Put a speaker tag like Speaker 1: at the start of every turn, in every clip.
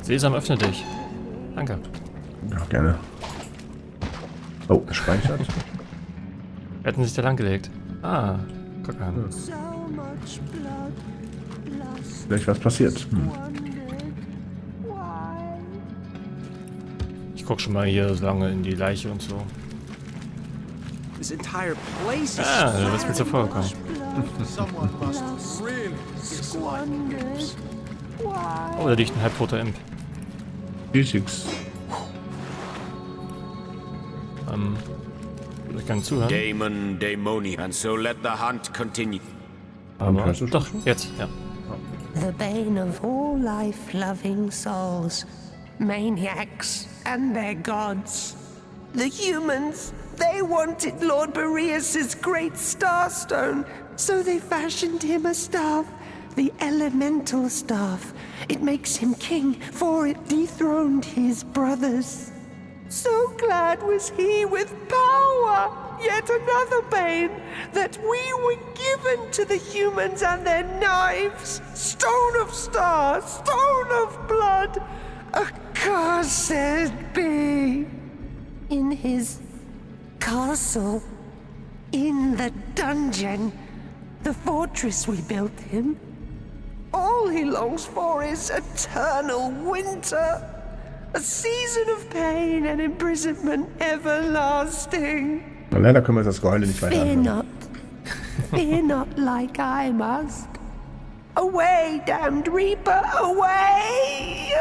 Speaker 1: Sesam, öffne dich. Danke.
Speaker 2: Ja, gerne. Oh, er speichert.
Speaker 1: Wir hätten sich da langgelegt. Ah, guck an.
Speaker 2: Vielleicht was passiert.
Speaker 1: Ich guck schon mal hier so lange in die Leiche und so. Ah, du bist mir zuvor gekommen. Oh, da liegt ein halbtoter Imp.
Speaker 2: G6.
Speaker 1: Würde ich gerne zuhören.
Speaker 3: Daemon, Daemoni, and so let the hunt continue.
Speaker 1: Aber doch, jetzt, ja.
Speaker 4: The bane of all life-loving souls, maniacs and their gods. The humans, they wanted Lord Boreas' great starstone, so they fashioned him a staff, the elemental staff. It makes him king, for it dethroned his brothers. So glad was he with power, yet another bane, that we were given to the humans and their knives. Stone of stars, stone of blood, accursed be. In his castle, in the dungeon, the fortress we built him, all he longs for is eternal winter. A season of pain and imprisonment everlasting.
Speaker 2: Und leider können wir das Geheule nicht weiter
Speaker 4: Fear
Speaker 2: anhören.
Speaker 4: not. Fear not like I must. Away, damned Reaper, away!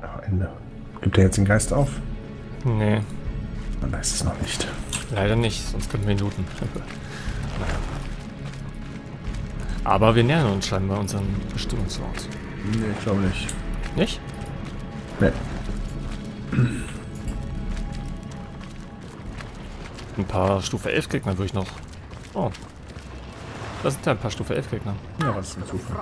Speaker 2: Ach, Ende. Gibt er jetzt den Geist auf?
Speaker 1: Nee,
Speaker 2: Man weiß es noch nicht.
Speaker 1: leider nicht, sonst könnten wir ihn looten. Naja. Aber wir nähern uns scheinbar unseren Bestimmungsort.
Speaker 2: Nee, ich glaube nicht.
Speaker 1: Nicht?
Speaker 2: Nee.
Speaker 1: Ein paar Stufe 11 Gegner würde ich noch... Oh. Das sind ja ein paar Stufe 11 Gegner.
Speaker 2: Ja, was ist ein Zufall.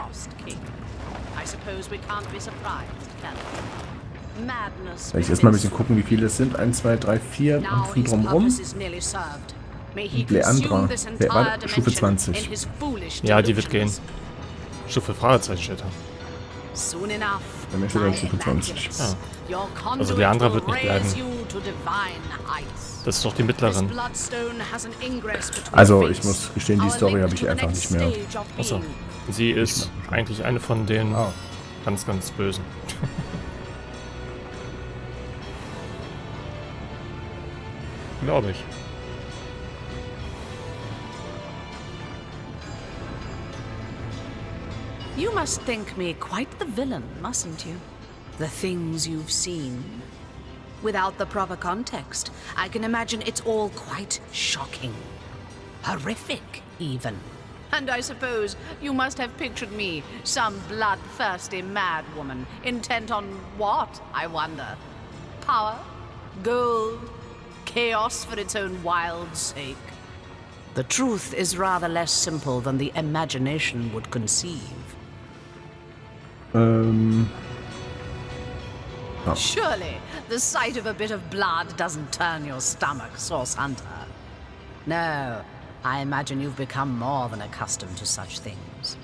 Speaker 2: Vielleicht erstmal ein bisschen gucken, wie viele es sind. 1, 2, 3, 4 Hüpfen drumherum. Und Leandra. Wer war Stufe 20?
Speaker 1: Ja, die wird gehen. Stufe Fragezeichen steht da.
Speaker 2: Dann ist er Stufe 20.
Speaker 1: Ja. Also Leandra wird nicht bleiben. Das ist doch die Mittlerin.
Speaker 2: Also, ich muss gestehen, die Story habe ich einfach nicht mehr.
Speaker 1: Achso. Sie ist eigentlich eine von den ganz, ganz Bösen. Glaube ich.
Speaker 5: You must think me quite the villain, mustn't you? The things you've seen. Without the proper context, I can imagine it's all quite shocking. Horrific, even. And I suppose you must have pictured me, some bloodthirsty madwoman, intent on what, I wonder? Power? Gold? Chaos for its own wild sake? The truth is rather less simple than the imagination would conceive. Surely, the sight of a bit of blood doesn't turn your stomach, Source Hunter. No, I imagine you've become more than accustomed to such things.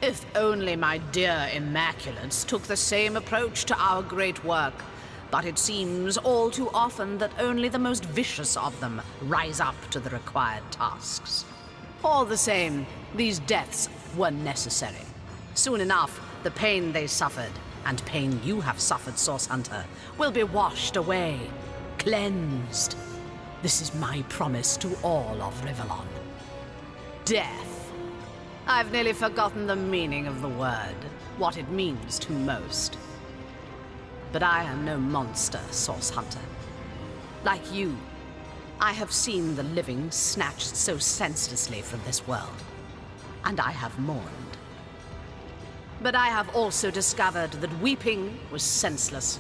Speaker 5: If only my dear Immaculates took the same approach to our great work. But it seems all too often that only the most vicious of them rise up to the required tasks. All the same, these deaths were necessary. Soon enough, the pain they suffered, and pain you have suffered, Source Hunter, will be washed away, cleansed. This is my promise to all of Rivellon. Death. I've nearly forgotten the meaning of the word, what it means to most. But I am no monster, Source Hunter. Like you, I have seen the living snatched so senselessly from this world, and I have mourned. But I have also discovered that weeping was senseless.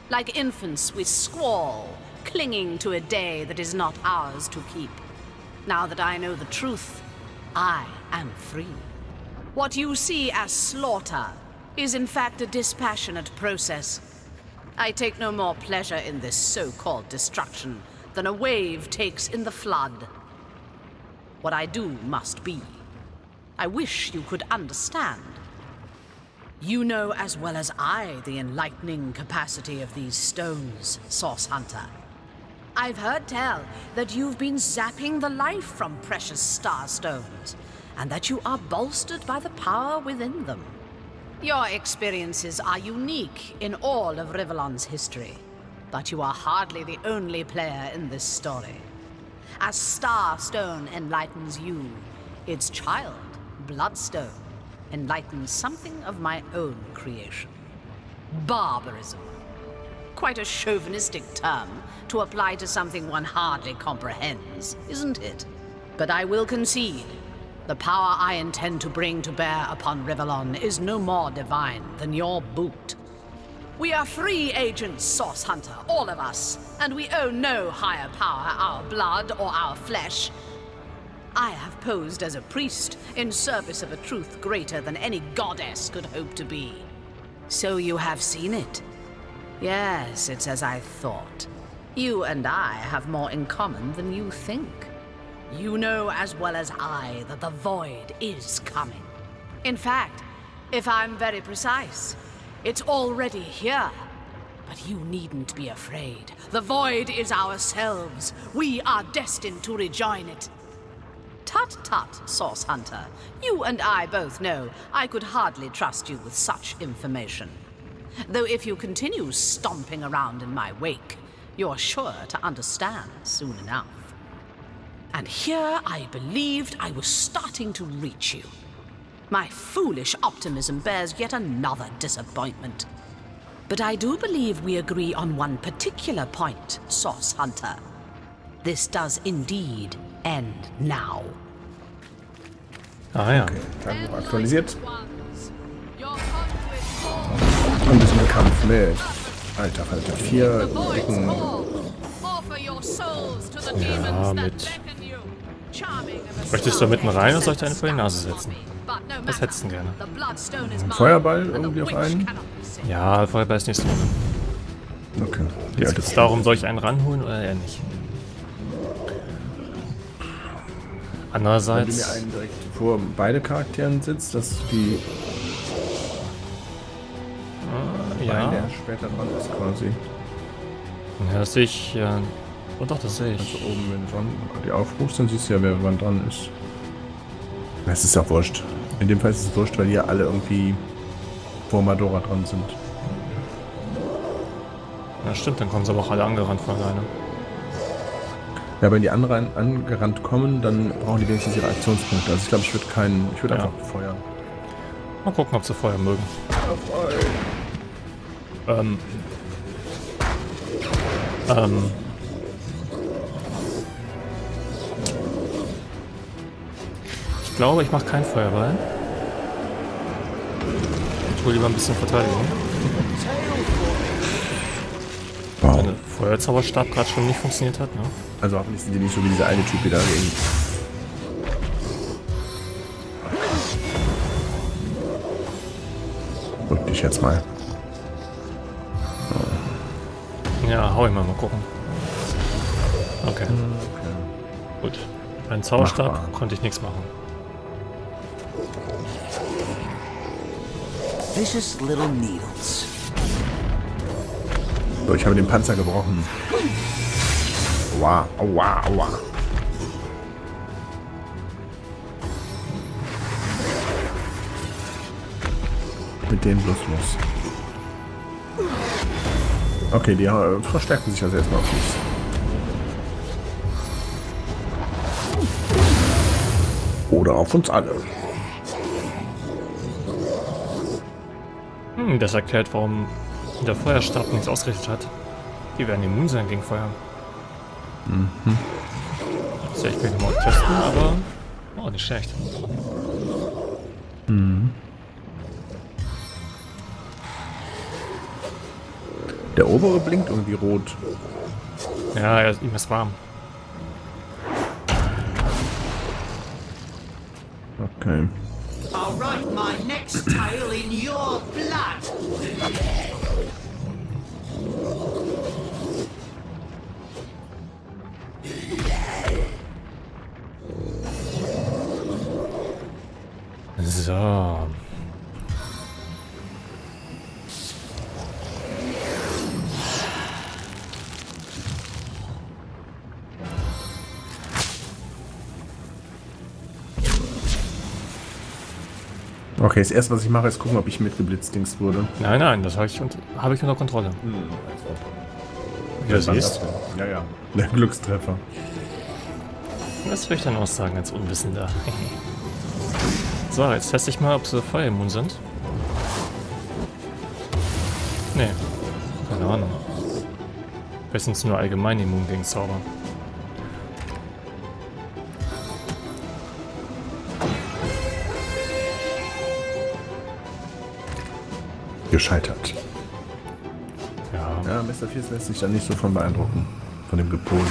Speaker 5: Like infants, we squall, clinging to a day that is not ours to keep. Now that I know the truth, I am free. What you see as slaughter is in fact a dispassionate process. I take no more pleasure in this so-called destruction than a wave takes in the flood. What I do must be. I wish you could understand. You know as well as I the enlightening capacity of these stones, Source Hunter. I've heard tell that you've been zapping the life from precious star stones, and that you are bolstered by the power within them. Your experiences are unique in all of Rivellon's history, but you are hardly the only player in this story. As Starstone enlightens you, its child, Bloodstone, enlightens something of my own creation. Barbarism. Quite a chauvinistic term to apply to something one hardly comprehends, isn't it? But I will concede, the power I intend to bring to bear upon Rivellon is no more divine than your boot. We are free agents, Source Hunter, all of us, and we owe no higher power our blood or our flesh. I have posed as a priest in service of a truth greater than any goddess could hope to be. So you have seen it? Yes, it's as I thought. You and I have more in common than you think. You know as well as I that the void is coming. In fact, if I'm very precise, it's already here. But you needn't be afraid. The void is ourselves. We are destined to rejoin it. Tut-tut, Source Hunter. You and I both know I could hardly trust you with such information. Though if you continue stomping around in my wake, you're sure to understand soon enough. And here I believed I was starting to reach you. My foolish optimism bears yet another disappointment. But I do believe we agree on one particular point, Source Hunter. This does indeed end now.
Speaker 2: Ah ja. Tagebuch aktualisiert. Ein bisschen Kampf mit. Alter, 4 Ecken.
Speaker 1: Ja, mit... Möchtest du mitten rein oder soll ich dir einen vor die Nase setzen? Was hättest du denn gerne?
Speaker 2: Ein Feuerball irgendwie auf einen?
Speaker 1: Ja, Feuerball ist nicht so.
Speaker 2: Okay.
Speaker 1: Jetzt geht es darum, soll ich einen ranholen oder eher nicht? Andererseits...
Speaker 2: Wenn du mir einen direkt vor beide Charakteren sitzt, dass die...
Speaker 1: ja.
Speaker 2: Der später dran ist quasi.
Speaker 1: Ja, das sehe ich ja... Oh doch, das sehe ich.
Speaker 2: Also oben, wenn du dran die aufrufst, dann siehst du ja, wer wann dran ist. Es ist ja wurscht. In dem Fall ist es wurscht, weil die ja alle irgendwie vor Madora dran sind.
Speaker 1: Ja stimmt, dann kommen sie aber auch alle angerannt von alleine.
Speaker 2: Ja, wenn die anderen angerannt kommen, dann brauchen die wenigstens ihre Aktionspunkte. Also ich glaube, ich würde einfach feuern.
Speaker 1: Mal gucken, ob sie Feuer mögen. Ich glaube, ich mache keinen Feuerball. Ich hole lieber ein bisschen Verteidigung.
Speaker 2: Wow.
Speaker 1: Wenn der Feuerzauberstab gerade schon nicht funktioniert hat, ne?
Speaker 2: Also hoffentlich sind die nicht so wie dieser eine Typ, der dagegen. Rück dich jetzt mal.
Speaker 1: Ja, hau ich mal gucken. Okay. Gut. Beim Zauberstab
Speaker 2: Machbar.
Speaker 1: konnte ich nichts machen.
Speaker 6: Vicious little needles.
Speaker 2: So, ich habe den Panzer gebrochen. Aua, aua, aua. Mit denen bloß los. Okay, die verstärken sich also erstmal auf nichts. Oder auf uns alle.
Speaker 1: Das erklärt, warum der Feuerstab nichts ausgerichtet hat. Die werden immun sein gegen Feuer. Das will ich mal testen, aber... Oh, nicht schlecht.
Speaker 2: Der obere blinkt irgendwie rot.
Speaker 1: Ja, ihm ist warm.
Speaker 2: Okay.
Speaker 6: I'll write my next tale in your blood.
Speaker 1: So.
Speaker 2: Okay, das erste, was ich mache, ist gucken, ob ich mitgeblitzdingst wurde.
Speaker 1: Nein, das habe ich unter Kontrolle. Wie du siehst.
Speaker 2: Ja. Der Glückstreffer.
Speaker 1: Das will ich dann auch sagen als Unwissender. So, jetzt teste ich mal, ob sie feuerimmun sind. Nee, keine Ahnung. Vielleicht sind sie nur allgemein immun gegen Zauber.
Speaker 2: Gescheitert.
Speaker 1: Ja.
Speaker 2: Ja, MrFierce2 lässt sich da nicht so von beeindrucken. Von dem Gepose.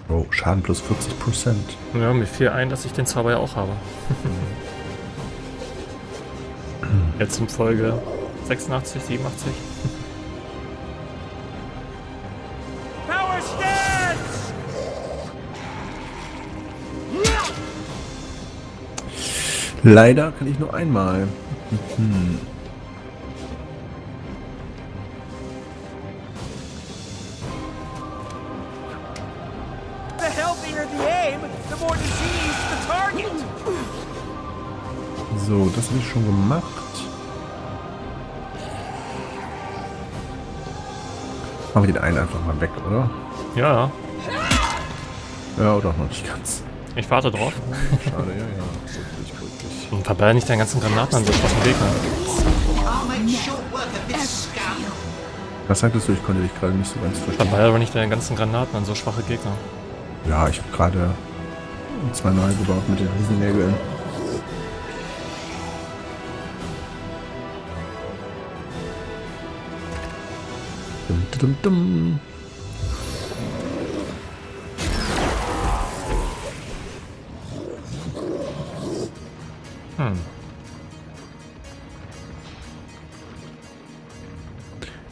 Speaker 2: Oh, Schaden plus 40%.
Speaker 1: Ja, mir fiel ein, dass ich den Zauber ja auch habe. Jetzt in Folge 86, 87.
Speaker 6: Power stance!
Speaker 2: Leider kann ich nur einmal.
Speaker 6: The healthier the aim, the more diseased the target.
Speaker 2: So, das habe ich schon gemacht. Machen wir den einen einfach mal weg, oder?
Speaker 1: Ja,
Speaker 2: Ja, oder auch noch nicht ganz.
Speaker 1: ich warte drauf.
Speaker 2: Schade, ja. Wirklich.
Speaker 1: Und verballer nicht deinen ganzen Granaten an so schwachen Gegner.
Speaker 6: I'll make short work of this scum.
Speaker 2: Was sagtest du? Ich konnte dich gerade nicht so ganz verstehen.
Speaker 1: Verballer aber nicht deine ganzen Granaten an so schwache Gegner.
Speaker 2: Ja, ich habe gerade 2 neue gebaut mit den Riesennägeln. Dum.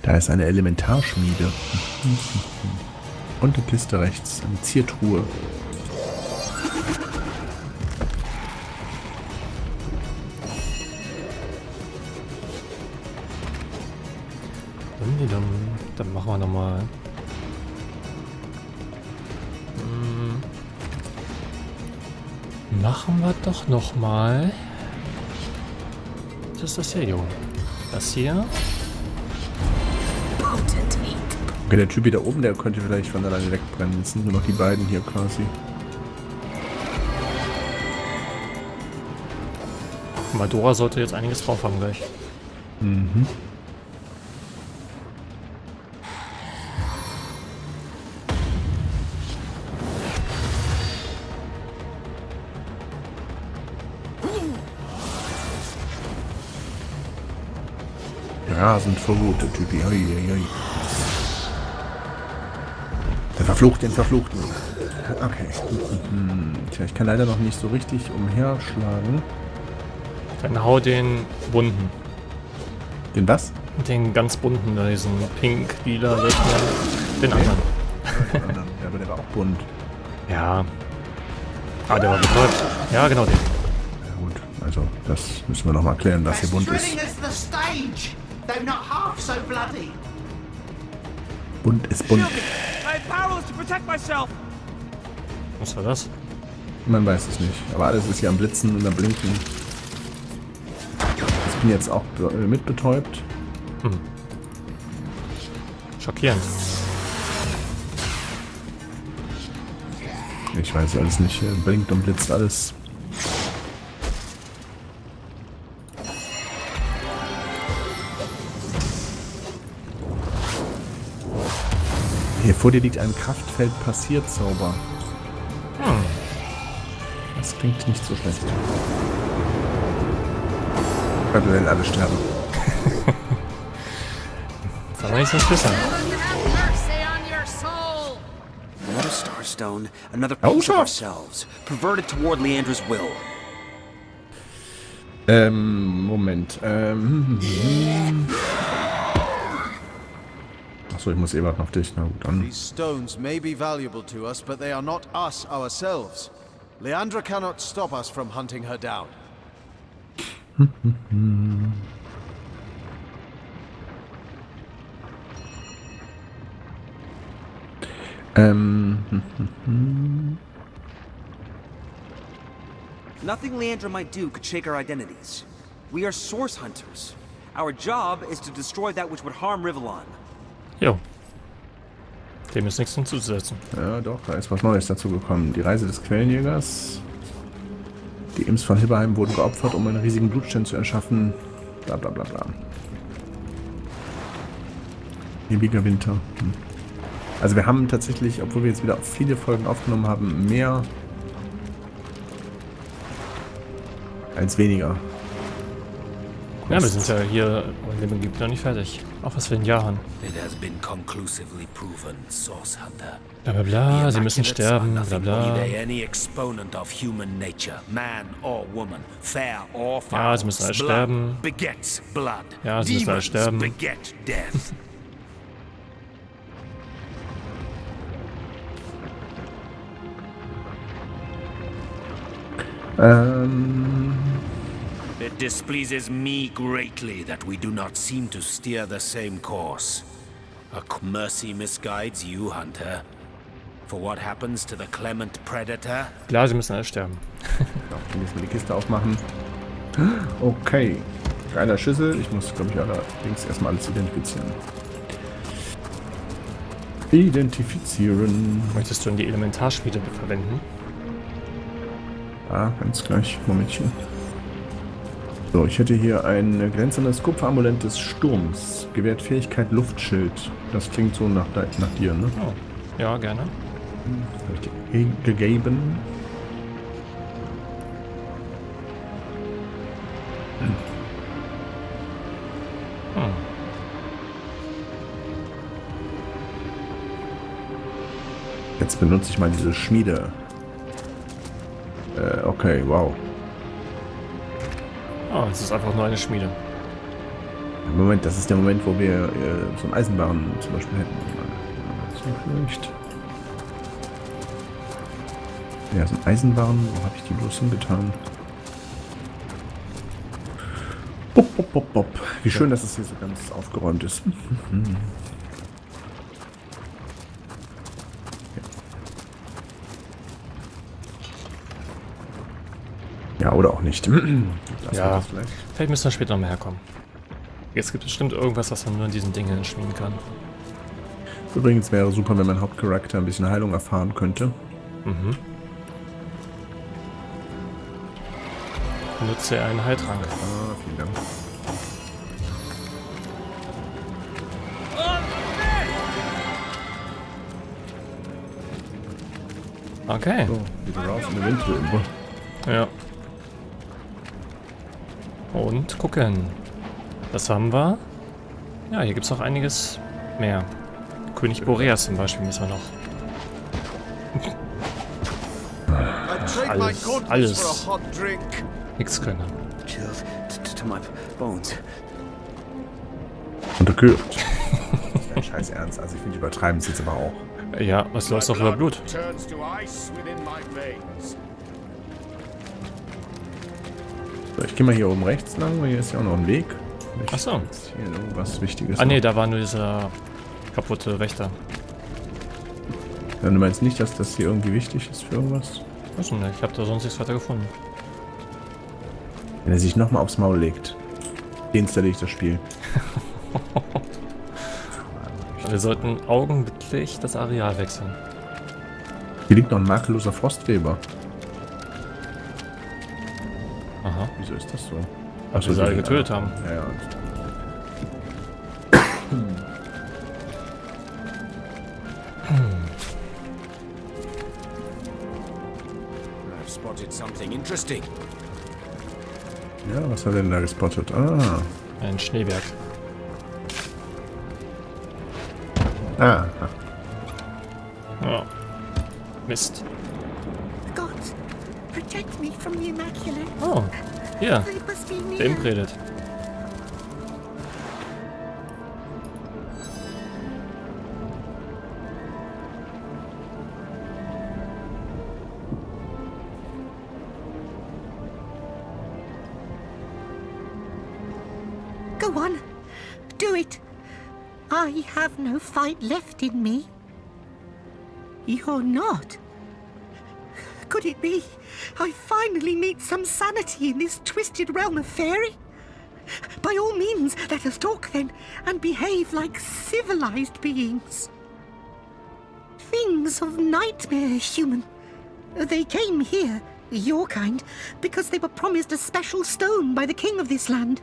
Speaker 2: Da ist eine Elementarschmiede. Und eine Kiste rechts, eine Ziertruhe.
Speaker 1: Dann machen wir nochmal. Machen wir doch nochmal. Was ist das hier, Junge? Das hier?
Speaker 2: Okay, der Typ hier da oben, der könnte vielleicht von alleine wegbrennen. Es sind nur noch die beiden hier quasi.
Speaker 1: Madora sollte jetzt einiges drauf haben gleich.
Speaker 2: Mhm. Ja, sind verwut, der Typ hier. Der Verfluchte, den Verfluchten. Okay. Tja, ich kann leider noch nicht so richtig umherschlagen.
Speaker 1: Dann hau den bunten.
Speaker 2: Den was?
Speaker 1: Den ganz bunten, da diesen pink, lila, den anderen.
Speaker 2: Ja, aber der war auch bunt.
Speaker 1: Ja. Ah, der war betäubt. Ja, genau den.
Speaker 2: Ja gut, also das müssen wir noch mal klären, dass hier bunt ist.
Speaker 6: Thrilling as the stage, though not half so bloody.
Speaker 2: Bunt ist bunt.
Speaker 6: I'm powerless to protect myself.
Speaker 1: Was war das?
Speaker 2: Man weiß es nicht. Aber alles ist hier am Blitzen und am Blinken. Ich bin jetzt auch mitbetäubt.
Speaker 1: Schockierend.
Speaker 2: Ich weiß alles nicht. Hier blinkt und blitzt alles. Hier vor dir liegt ein Kraftfeld-Passierzauber. Das klingt nicht so schlecht. Weil wir werden alle sterben.
Speaker 1: Das haben wir nicht so wissen.
Speaker 3: Another starstone, another piece of ourselves, perverted toward Leandra's will.
Speaker 2: Moment. Achso, ich muss eh warten auf dich. Na gut, dann.
Speaker 7: These stones may be valuable to us, but they are not us ourselves. Leandra cannot stop us from hunting her down.
Speaker 3: Nothing Leandra might do could shake our identities. We are source hunters. Our job is to destroy that which would harm Rivellon.
Speaker 1: Jo. Dem ist nichts hinzuzusetzen.
Speaker 2: Ja, doch, da ist was Neues dazu gekommen. Die Reise des Quellenjägers. Die Imps von Hilberheim wurden geopfert, um einen riesigen Blutstein zu erschaffen. Bla bla bla bla. Ewiger Winter. Also wir haben tatsächlich, obwohl wir jetzt wieder viele Folgen aufgenommen haben, mehr als weniger.
Speaker 1: Ja, wir sind ja hier in dem Gebiet noch nicht fertig. Auch was für ein Jahr haben.
Speaker 8: It has been conclusively proven, Source Hunter.
Speaker 1: Bla bla bla, sie müssen sterben, bla bla.
Speaker 8: Any exponent of human nature, man or woman, fair or foul.
Speaker 1: Ja, sie müssen alle sterben.
Speaker 8: Begets blood.
Speaker 1: Ja, sie müssen alle sterben.
Speaker 8: Beget death. It displeases me greatly that we do not seem to steer the same course. A mercy misguides you, Hunter. For what happens to the clement predator?
Speaker 1: Klar, sie müssen alle sterben.
Speaker 2: Ich muss mal die Kiste aufmachen. Okay. Geiler Schüssel. Ich muss, glaube ich, allerdings erstmal alles identifizieren. Identifizieren.
Speaker 1: Möchtest du in die Elementarschmiede verwenden?
Speaker 2: Ah, ganz gleich. Momentchen. So, ich hätte hier ein glänzendes Kupferamulett des Sturms. Gewährt Fähigkeit Luftschild. Das klingt so nach dir, ne?
Speaker 1: Oh. Ja, gerne.
Speaker 2: Habe ich dir gegeben. Jetzt benutze ich mal diese Schmiede. Okay, wow.
Speaker 1: Oh, es ist einfach nur eine Schmiede.
Speaker 2: Moment, das ist der Moment, wo wir so einen Eisenbahn zum Beispiel hätten. So vielleicht. Ja, so ein Eisenbahn. Wo habe ich die bloß hingetan? Bop, bop, bop, bop. Wie schön, dass es hier so ganz aufgeräumt ist. Ja, oder auch nicht.
Speaker 1: Ja, vielleicht müssen wir später noch mal herkommen. Jetzt gibt es bestimmt irgendwas, was man nur in diesen Dingen entschmieden kann.
Speaker 2: Übrigens wäre super, wenn mein Hauptcharakter ein bisschen Heilung erfahren könnte.
Speaker 1: Mhm. Nutze einen Heiltrank.
Speaker 2: Ah, vielen Dank.
Speaker 1: Okay.
Speaker 2: So, wieder raus in den Wind.
Speaker 1: Ja. Und gucken. Das haben wir. Ja, hier gibt es noch einiges mehr. König Boreas zum Beispiel müssen wir noch. Alles. Nix können.
Speaker 3: Chills to my bones.
Speaker 2: Unterkühlt. Ja, scheiß Ernst. Also ich finde, übertreiben es jetzt aber auch.
Speaker 1: Ja, was läuft doch über Blut?
Speaker 2: So, ich gehe mal hier oben rechts lang, weil hier ist ja auch noch ein Weg.
Speaker 1: Ach so.
Speaker 2: Ist hier irgendwas Wichtiges?
Speaker 1: Ah ne, da war nur dieser kaputte Wächter.
Speaker 2: Ja, du meinst nicht, dass das hier irgendwie wichtig ist für irgendwas?
Speaker 1: Was denn? Ich habe da sonst nichts weiter gefunden.
Speaker 2: Wenn er sich nochmal aufs Maul legt, deinstalliere ich das Spiel.
Speaker 1: Wir sollten augenblicklich das Areal wechseln.
Speaker 2: Hier liegt noch ein makelloser Frostweber.
Speaker 1: Aha.
Speaker 2: Wieso ist das so?
Speaker 1: Weil wir sie alle getötet haben.
Speaker 2: Ja, ja.
Speaker 8: I've spotted something interesting.
Speaker 2: Ja, was hat er denn da gespottet? Ah.
Speaker 1: Ein Schneeberg.
Speaker 2: Ah.
Speaker 1: Oh. Mist.
Speaker 4: Gods, protect me from the Immaculate.
Speaker 1: Oh. Hier.
Speaker 4: They must be
Speaker 1: Der
Speaker 4: near.
Speaker 1: Imp redet.
Speaker 4: Go on, do it. I have no fight left in me. You're not Could it be I finally meet some sanity in this twisted realm of fairy? By all means, let us talk then, and behave like civilized beings. Things of nightmare, human. They came here, your kind, because they were promised a special stone by the king of this land.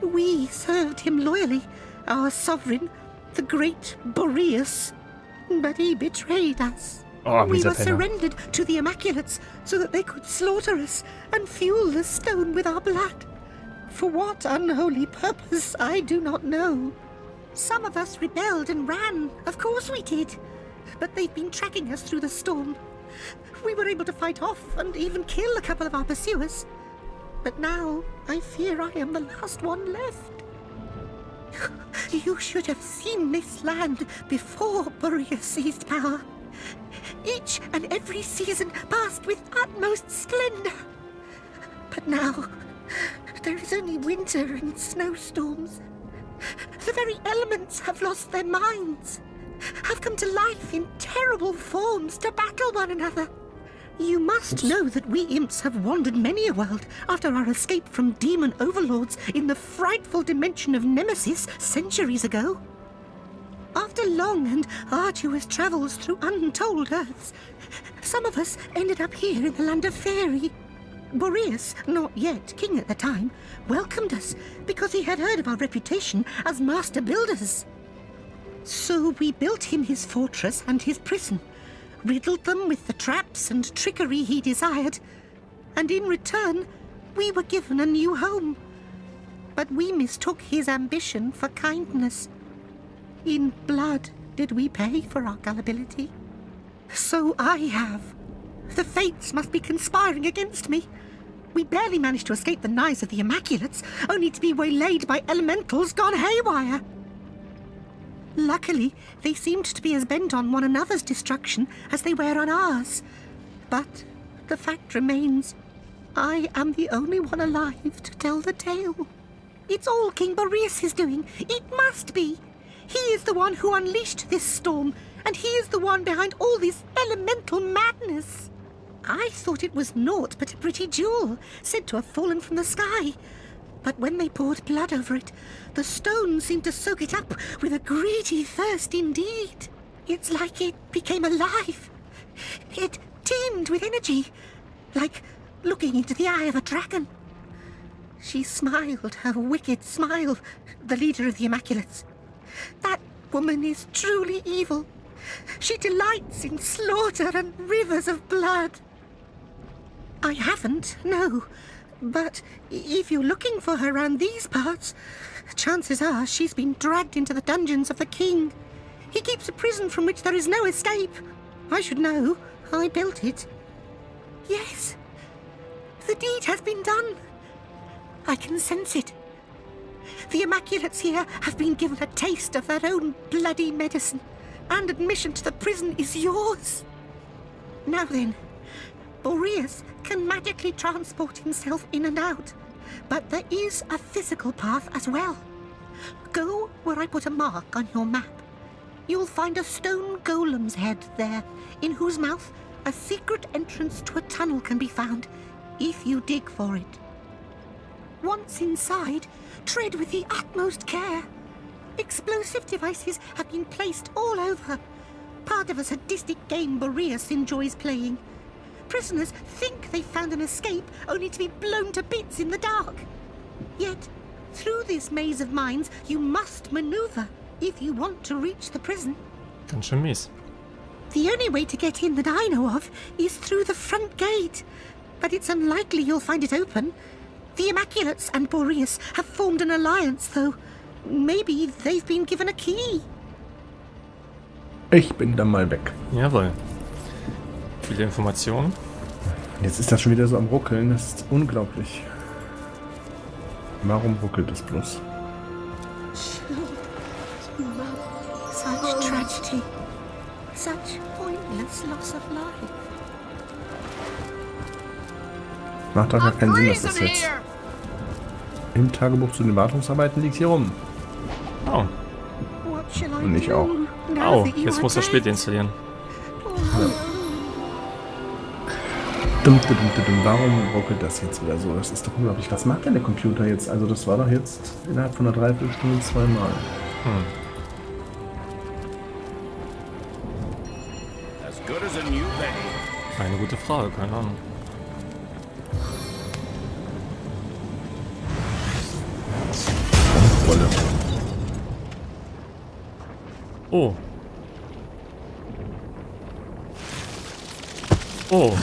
Speaker 4: We served him loyally, our sovereign, the great Boreas, but he betrayed us.
Speaker 1: Oh,
Speaker 4: We were
Speaker 1: Penner.
Speaker 4: surrendered to the Immaculates so that they could slaughter us and fuel the stone with our blood. For what unholy purpose, I do not know. Some of us rebelled and ran, of course we did. But they've been tracking us through the storm. We were able to fight off and even kill a couple of our pursuers. But now, I fear I am the last one left. You should have seen this land before Boreas seized power. Each and every season passed with utmost splendor. But now, there is only winter and snowstorms. The very elements have lost their minds, have come to life in terrible forms to battle one another. You must know that we imps have wandered many a world after our escape from demon overlords in the frightful dimension of Nemesis centuries ago. After long and arduous travels through untold earths, some of us ended up here in the land of fairy. Boreas, not yet king at the time, welcomed us because he had heard of our reputation as master builders. So we built him his fortress and his prison, riddled them with the traps and trickery he desired, and in return, we were given a new home. But we mistook his ambition for kindness. In blood did we pay for our gullibility. So I have. The fates must be conspiring against me. We barely managed to escape the knives of the Immaculates, only to be waylaid by elementals gone haywire. Luckily, they seemed to be as bent on one another's destruction as they were on ours. But the fact remains, I am the only one alive to tell the tale. It's all King Boreas' doing. It must be. He is the one who unleashed this storm, and he is the one behind all this elemental madness. I thought it was naught but a pretty jewel, said to have fallen from the sky. But when they poured blood over it, the stone seemed to soak it up with a greedy thirst indeed. It's like it became alive. It teemed with energy, like looking into the eye of a dragon. She smiled her wicked smile, the leader of the Immaculates. That woman is truly evil. She delights in slaughter and rivers of blood. I haven't, no. But if you're looking for her around these parts, chances are she's been dragged into the dungeons of the king. He keeps a prison from which there is no escape. I should know. I built it. Yes, the deed has been done. I can sense it. The Immaculates here have been given a taste of their own bloody medicine, and admission to the prison is yours. Now then, Boreas can magically transport himself in and out, but there is a physical path as well. Go where I put a mark on your map. You'll find a stone golem's head there, in whose mouth a secret entrance to a tunnel can be found, if you dig for it. Once inside, tread with the utmost care. Explosive devices have been placed all over, part of a sadistic game Boreas enjoys playing. Prisoners think they've found an escape, only to be blown to bits in the dark. Yet, through this maze of mines, you must maneuver if you want to reach the prison.
Speaker 1: Ganz schön mies.
Speaker 4: The only way to get in that I know of is through the front gate, but it's unlikely you'll find it open. The Immaculates and Boreas have formed an alliance, though. Maybe they've been given a key.
Speaker 2: Ich bin dann mal weg.
Speaker 1: Jawohl. Viele Informationen.
Speaker 2: Jetzt ist das schon wieder so am Ruckeln. Das ist unglaublich. Warum ruckelt es bloß?
Speaker 4: Such tragedy. Such pointless loss of life.
Speaker 2: Macht doch gar keinen Sinn, dass das jetzt im Tagebuch zu den Wartungsarbeiten liegt hier rum.
Speaker 1: Oh.
Speaker 2: Und ich auch.
Speaker 1: Oh, jetzt muss er Späti installieren.
Speaker 2: Warum ruckelt das jetzt wieder so? Das ist doch unglaublich. Was macht denn der Computer jetzt? Also das war doch jetzt innerhalb von einer Dreiviertelstunde zweimal.
Speaker 8: As good as a new penny.
Speaker 1: Eine gute Frage, keine Ahnung.
Speaker 2: Rolle.
Speaker 1: Oh. Oh.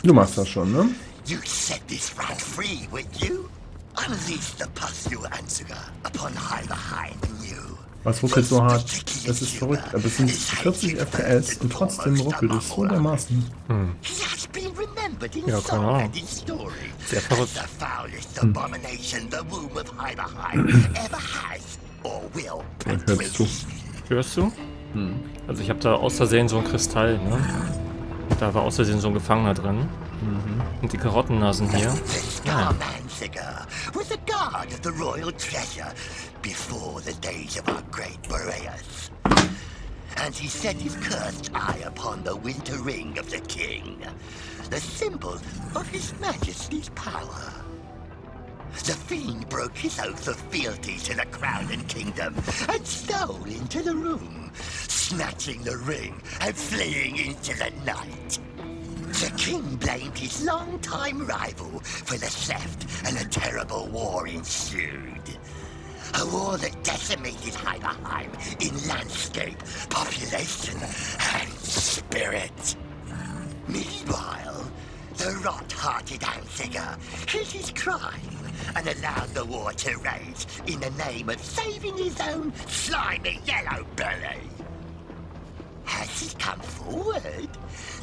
Speaker 2: Du machst das schon, ne?
Speaker 9: You set this rat free, would you? Unleash the pustule Ansuga upon Heileheim new.
Speaker 2: Was ruckelt so hart? Das ist verrückt, aber es sind 40 FPS und trotzdem ruckelt es so dermaßen.
Speaker 1: Ja, keine Ahnung. Sehr verrückt.
Speaker 2: Hörst du?
Speaker 1: Hörst du? Also ich habe da aus Versehen so ein Kristall, ne? Da war aus Versehen so ein Gefangener drin. Und die Karottennasen hier. Ja.
Speaker 9: Was a guard of the royal treasure before the days of our great Boreas. And he set his cursed eye upon the winter ring of the king, the symbol of his majesty's power. The fiend broke his oath of fealty to the crown and kingdom and stole into the room, snatching the ring and fleeing into the night. The king blamed his long-time rival for the theft, and a terrible war ensued. A war that decimated Heileheim in landscape, population, and spirit. Meanwhile, the rot-hearted Ansiger hid his crime and allowed the war to rage in the name of saving his own slimy yellow belly. Has he come forward?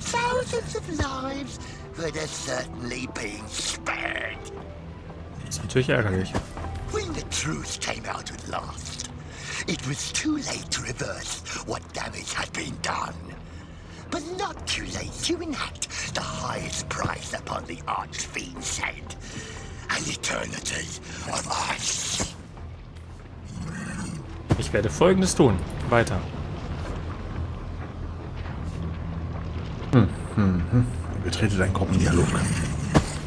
Speaker 9: Thousands of lives would have certainly been spared.
Speaker 1: Das ist natürlich ärgerlich.
Speaker 9: When the truth came out at last, it was too late to reverse what damage had been done. But not too late to enact the highest price upon the Archfiend's head. An eternity of ice.
Speaker 1: Ich werde Folgendes tun. Weiter.
Speaker 2: Betrete deinen Gruppendialog.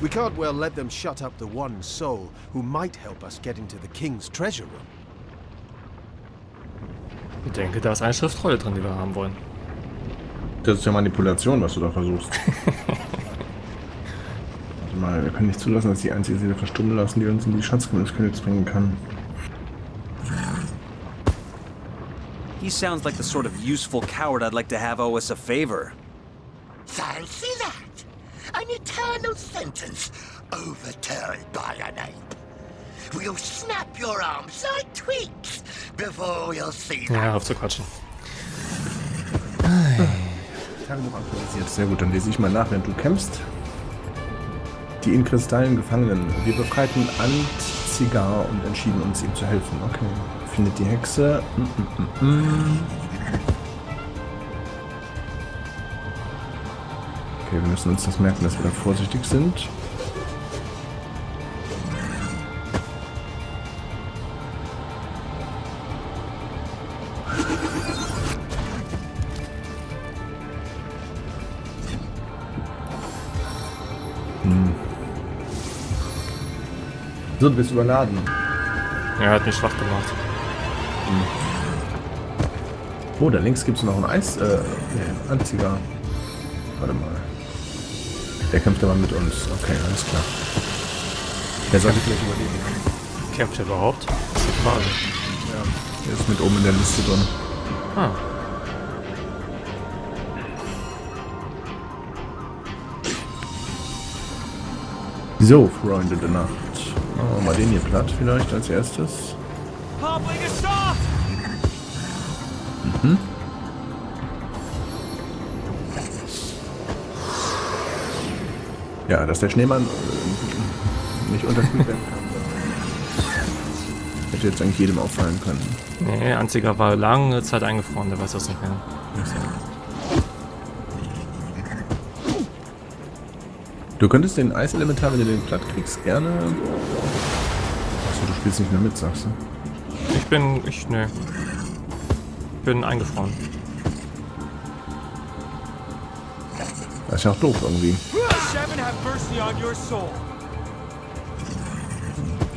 Speaker 7: We can't well let them shut up the one soul who might help us get into the king's treasure room.
Speaker 1: Ich denke, da ist eine Schriftrolle drin, die wir haben wollen.
Speaker 2: Das ist ja Manipulation, was du da versuchst. Warte mal, wir können nicht zulassen, dass die einzige Seele verstummen lassen, die uns in die Schatzkammer des Königs bringen kann.
Speaker 3: He sounds like the sort of useful coward I'd like to have owe us a favor.
Speaker 9: Fancy that! An eternal sentence overturned by an ape. We'll snap your arms like twigs before we'll see that.
Speaker 1: Ja, auf zu quatschen.
Speaker 2: Tagebuch aktualisiert. Sehr gut, dann lese ich mal nach, während du kämpfst. Die in Kristallen Gefangenen. Wir befreiten Anzigar und entschieden uns, ihm zu helfen. Okay. Findet die Hexe. Okay, wir müssen uns das merken, dass wir da vorsichtig sind. So, du bist überladen.
Speaker 1: Er hat mich schwach gemacht.
Speaker 2: Oh, da links gibt es noch einen Anzieher. Warte mal. Der kämpft aber mit uns. Okay, alles klar. Der sollte vielleicht überleben.
Speaker 1: Kämpft er überhaupt? Das ist die Frage.
Speaker 2: Ja, der ist mit oben in der Liste drin.
Speaker 1: Ah.
Speaker 2: So, Freunde der Nacht. Machen wir mal den hier platt vielleicht als erstes.
Speaker 6: Hobbling assault!
Speaker 2: Ja, dass der Schneemann nicht unterkühlt werden kann. Hätte jetzt eigentlich jedem auffallen können.
Speaker 1: Nee, Anziger war lange Zeit eingefroren, der weiß das nicht mehr.
Speaker 2: Du könntest den Eiselementar, wenn du den platt kriegst, gerne... Achso, du spielst nicht mehr mit, sagst du?
Speaker 1: Ich bin eingefroren.
Speaker 2: Das ist ja auch doof irgendwie.
Speaker 6: Seven have mercy on your soul.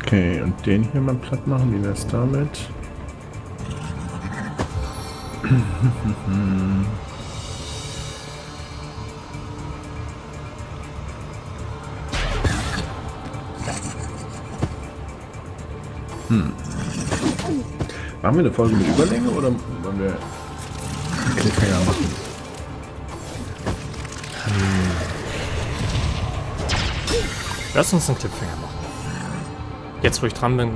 Speaker 2: Okay, und den hier mal platt machen, wie wär's damit? Machen wir eine Folge mit Überlänge oder wollen wir Cliffhanger machen?
Speaker 1: Lass uns einen Cliffhanger machen. Jetzt, wo ich dran bin,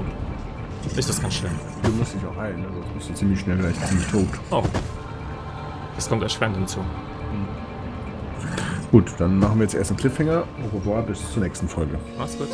Speaker 1: ist das ganz schlimm.
Speaker 2: Du musst dich auch heilen, ne? Sonst bist du ziemlich schnell gleich ziemlich tot.
Speaker 1: Oh. Das kommt erschwerend hinzu.
Speaker 2: Gut, dann machen wir jetzt erst einen Cliffhanger. Au revoir, bis zur nächsten Folge.
Speaker 1: Mach's gut.